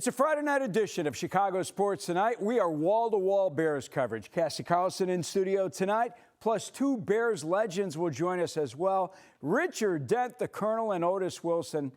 It's a Friday night edition of Chicago Sports Tonight. We are wall-to-wall Bears coverage. Cassie Carlson in studio tonight, plus two Bears legends will join us as well. Richard Dent, the Colonel, and Otis Wilson.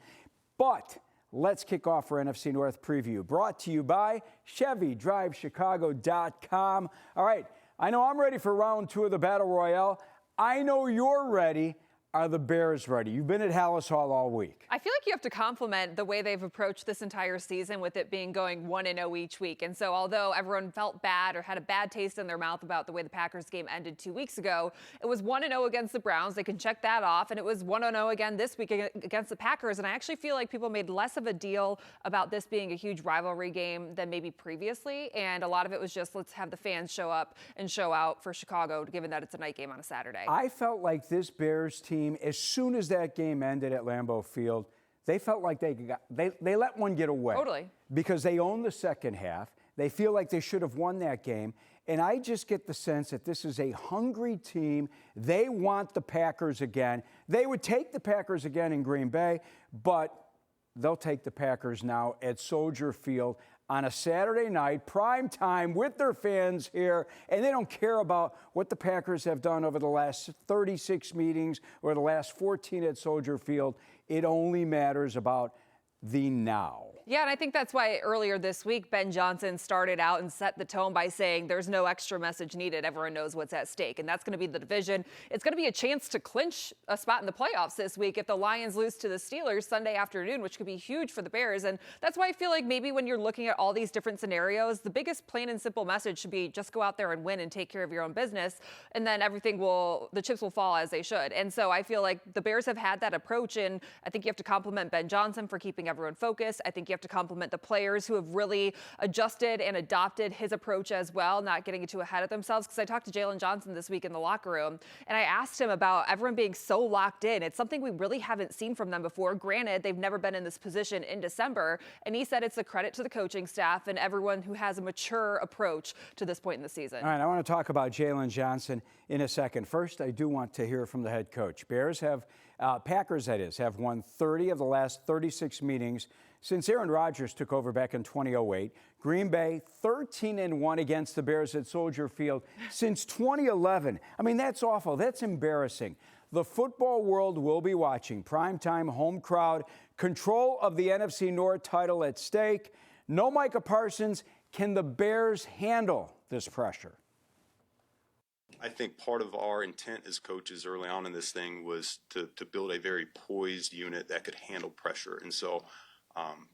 But let's kick off our NFC North preview, brought to you by ChevyDriveChicago.com. All right, I know I'm ready for round two of the Battle Royale. I know you're ready. Are the Bears ready? You've been at Halas Hall all week. I feel like you have to compliment the way they've approached this entire season with it being going 1-0 each week. And so although everyone felt bad or had a bad taste in their mouth about the way the Packers game ended 2 weeks ago, it was 1-0 against the Browns. They can check that off. And it was 1-0 again this week against the Packers. And I actually feel like people made less of a deal about this being a huge rivalry game than maybe previously. And a lot of it was just, let's have the fans show up and show out for Chicago, given that it's a night game on a Saturday. I felt like this Bears team, as soon as that game ended at Lambeau Field, they felt like they let one get away. Totally. Because they owned the second half. They feel like they should have won that game. And I just get the sense that this is a hungry team. They want the Packers again. They would take the Packers again in Green Bay, but they'll take the Packers now at Soldier Field on a Saturday night, prime time, with their fans here, and they don't care about what the Packers have done over the last 36 meetings or the last 14 at Soldier Field. It only matters about the now. Yeah, and I think that's why earlier this week, Ben Johnson started out and set the tone by saying there's no extra message needed. Everyone knows what's at stake, and that's going to be the division. It's going to be a chance to clinch a spot in the playoffs this week if the Lions lose to the Steelers Sunday afternoon, which could be huge for the Bears. And that's why I feel like maybe when you're looking at all these different scenarios, the biggest plain and simple message should be just go out there and win and take care of your own business, and then the chips will fall as they should. And so I feel like the Bears have had that approach, and I think you have to compliment Ben Johnson for keeping everyone focused. I think you have to compliment the players who have really adjusted and adopted his approach as well, not getting too ahead of themselves. Because I talked to Jalen Johnson this week in the locker room, and I asked him about everyone being so locked in. It's something we really haven't seen from them before. Granted, they've never been in this position in December, and he said it's a credit to the coaching staff and everyone who has a mature approach to this point in the season. All right, I want to talk about Jalen Johnson in a second. First, I do want to hear from the head coach. Packers, that is, have won 30 of the last 36 meetings since Aaron Rodgers took over back in 2008. Green Bay, 13-1 against the Bears at Soldier Field since 2011. I mean, that's awful. That's embarrassing. The football world will be watching. Primetime home crowd, control of the NFC North title at stake. No Micah Parsons. Can the Bears handle this pressure? I think part of our intent as coaches early on in this thing was to build a very poised unit that could handle pressure. And so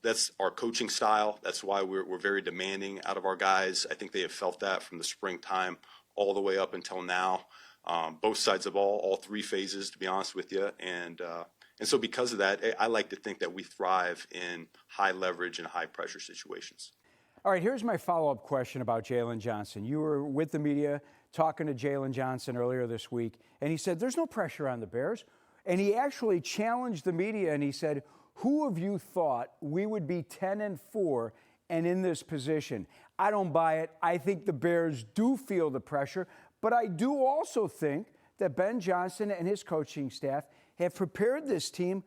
that's our coaching style. That's why we're very demanding out of our guys. I think they have felt that from the springtime all the way up until now. Both sides of all three phases, to be honest with you. And so because of that, I like to think that we thrive in high leverage and high pressure situations. All right, here's my follow-up question about Jalen Johnson. You were with the media talking to Jalen Johnson earlier this week, and he said there's no pressure on the Bears. And he actually challenged the media, and he said, who of you thought we would be 10-4 and in this position? I don't buy it. I think the Bears do feel the pressure, but I do also think that Ben Johnson and his coaching staff have prepared this team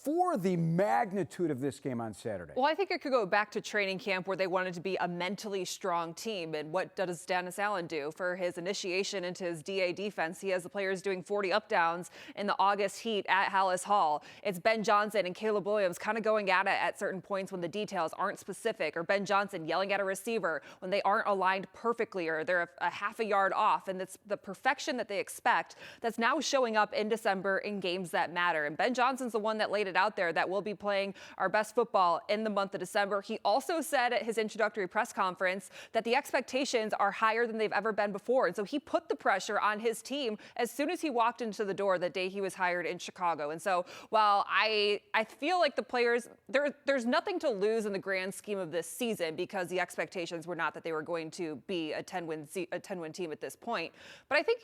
for the magnitude of this game on Saturday. Well, I think it could go back to training camp where they wanted to be a mentally strong team. And what does Dennis Allen do for his initiation into his DA defense? He has the players doing 40 up downs in the August heat at Halas Hall. It's Ben Johnson and Caleb Williams kind of going at it at certain points when the details aren't specific, or Ben Johnson yelling at a receiver when they aren't aligned perfectly or they're a half a yard off. And it's the perfection that they expect that's now showing up in December in games that matter. And Ben Johnson's the one that laid it out there that we'll be playing our best football in the month of December. He also said at his introductory press conference that the expectations are higher than they've ever been before. And so he put the pressure on his team as soon as he walked into the door the day he was hired in Chicago. And so while I feel like the players, there's nothing to lose in the grand scheme of this season because the expectations were not that they were going to be a 10-win team at this point. But I think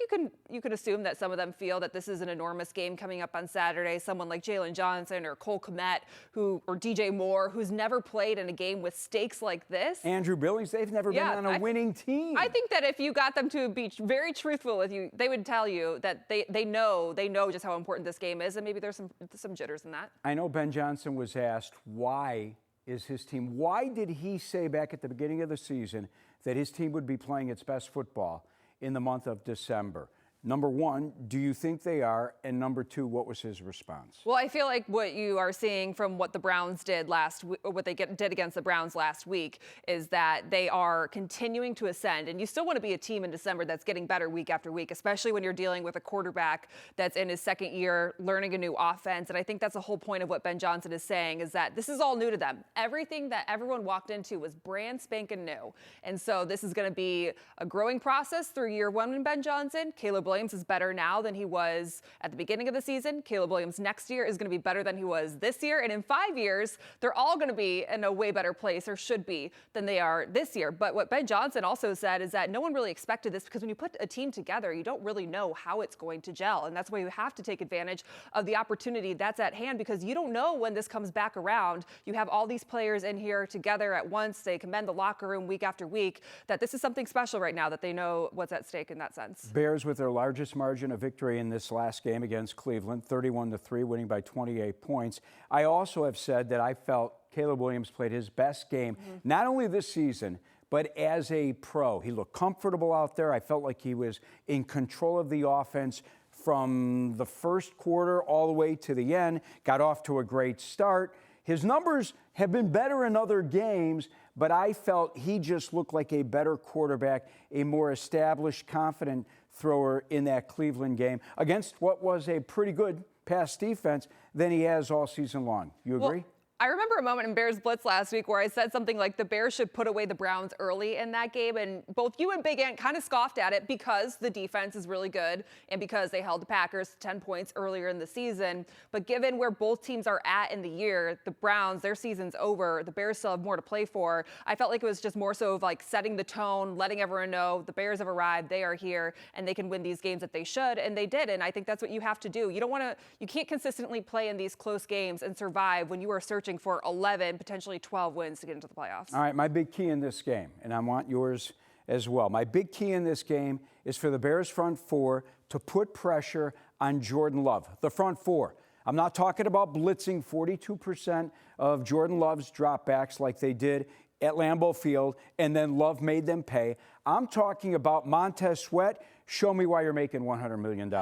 you can assume that some of them feel that this is an enormous game coming up on Saturday. Someone like Jalen Johnson or Cole Kmet or DJ Moore, who's never played in a game with stakes like this. Andrew Billings, they've never been on a winning team. I think that if you got them to be very truthful with you, they would tell you that they know just how important this game is, and maybe there's some jitters in that. I know Ben Johnson was asked why is his team. Why did he say back at the beginning of the season that his team would be playing its best football in the month of December? Number one, do you think they are? And number two, what was his response? Well, I feel like what you are seeing from what the Browns did did against the Browns last week is that they are continuing to ascend. And you still want to be a team in December that's getting better week after week, especially when you're dealing with a quarterback that's in his second year, learning a new offense. And I think that's the whole point of what Ben Johnson is saying, is that this is all new to them. Everything that everyone walked into was brand spanking new. And so this is going to be a growing process through year one in Ben Johnson. Caleb Williams is better now than he was at the beginning of the season. Caleb Williams next year is going to be better than he was this year. And in 5 years, they're all going to be in a way better place, or should be, than they are this year. But what Ben Johnson also said is that no one really expected this, because when you put a team together, you don't really know how it's going to gel. And that's why you have to take advantage of the opportunity that's at hand, because you don't know when this comes back around. You have all these players in here together at once. They commend the locker room week after week that this is something special right now, that they know what's at stake in that sense. Bears with their largest margin of victory in this last game against Cleveland, 31-3, winning by 28 points. I also have said that I felt Caleb Williams played his best game, not only this season, but as a pro. He looked comfortable out there. I felt like he was in control of the offense from the first quarter all the way to the end, got off to a great start. His numbers have been better in other games, but I felt he just looked like a better quarterback, a more established, confident thrower in that Cleveland game against what was a pretty good pass defense than he has all season long. You agree? Well, I remember a moment in Bears Blitz last week where I said something like the Bears should put away the Browns early in that game, and both you and Big Ant kind of scoffed at it because the defense is really good and because they held the Packers to 10 points earlier in the season. But given where both teams are at in the year, the Browns, their season's over, the Bears still have more to play for. I felt like it was just more so of like setting the tone, letting everyone know the Bears have arrived, they are here, and they can win these games that they should, and they did. And I think that's what you have to do. You can't consistently play in these close games and survive when you are searching for 11, potentially 12 wins to get into the playoffs. All right, my big key in this game, and I want yours as well. My big key in this game is for the Bears front four to put pressure on Jordan Love. The front four. I'm not talking about blitzing 42% of Jordan Love's dropbacks like they did at Lambeau Field, and then Love made them pay. I'm talking about Montez Sweat. Show me why you're making $100 million.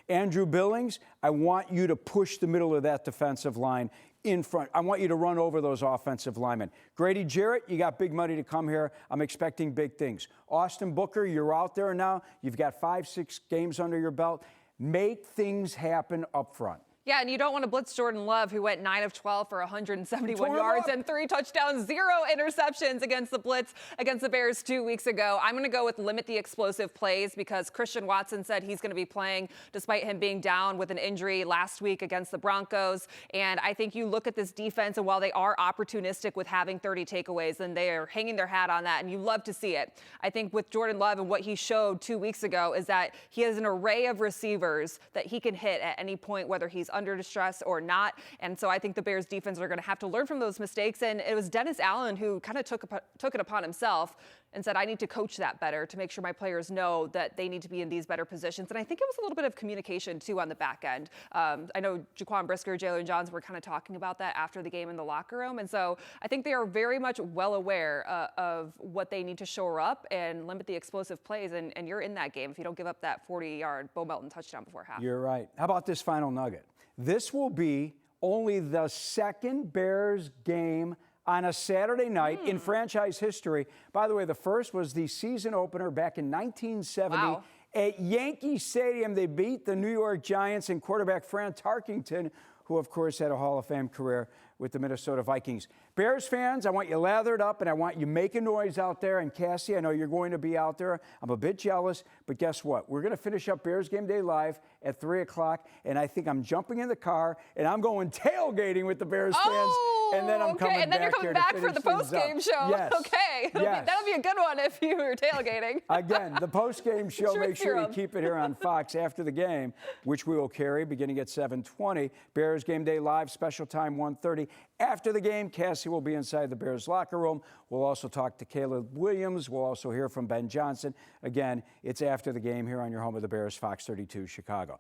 Andrew Billings, I want you to push the middle of that defensive line in front. I want you to run over those offensive linemen. Grady Jarrett, you got big money to come here. I'm expecting big things. Austin Booker, you're out there now. You've got 5-6 games under your belt. Make things happen up front. Yeah, and you don't want to blitz Jordan Love, who went 9 of 12 for 171 yards and 3 touchdowns, 0 interceptions against the blitz against the Bears 2 weeks ago. I'm going to go with limit the explosive plays, because Christian Watson said he's going to be playing despite him being down with an injury last week against the Broncos. And I think you look at this defense, and while they are opportunistic with having 30 takeaways, and they are hanging their hat on that, and you love to see it. I think with Jordan Love and what he showed 2 weeks ago is that he has an array of receivers that he can hit at any point, whether he's under distress or not. And so I think the Bears defense are going to have to learn from those mistakes. And it was Dennis Allen who kind of took it upon himself and said, I need to coach that better to make sure my players know that they need to be in these better positions. And I think it was a little bit of communication, too, on the back end. I know Jaquan Brisker, Jalen Johns were kind of talking about that after the game in the locker room. And so I think they are very much well aware of what they need to shore up and limit the explosive plays. And you're in that game if you don't give up that 40-yard Bo Melton touchdown before half. You're right. How about this final nugget? This will be only the second Bears game on a Saturday night in franchise history. By the way, the first was the season opener back in 1970. Wow. At Yankee Stadium. They beat the New York Giants and quarterback Fran Tarkenton, who, of course, had a Hall of Fame career with the Minnesota Vikings. Bears fans, I want you lathered up, and I want you making noise out there. And Cassie, I know you're going to be out there. I'm a bit jealous, but guess what? We're going to finish up Bears Game Day Live at 3 o'clock, and I think I'm jumping in the car, and I'm going tailgating with the Bears fans. And then I'm coming back. And then you're coming back for the post-game show. Yes. Okay. Yes. That'll be a good one if you were tailgating. Again, the post-game show, Sure, make sure you Jerome. keep it here on Fox after the game, which we will carry beginning at 7:20. Bears Game Day Live, special time 1:30. After the game, Cassie will be inside the Bears locker room. We'll also talk to Caleb Williams. We'll also hear from Ben Johnson. Again, it's after the game here on your home of the Bears, Fox 32 Chicago.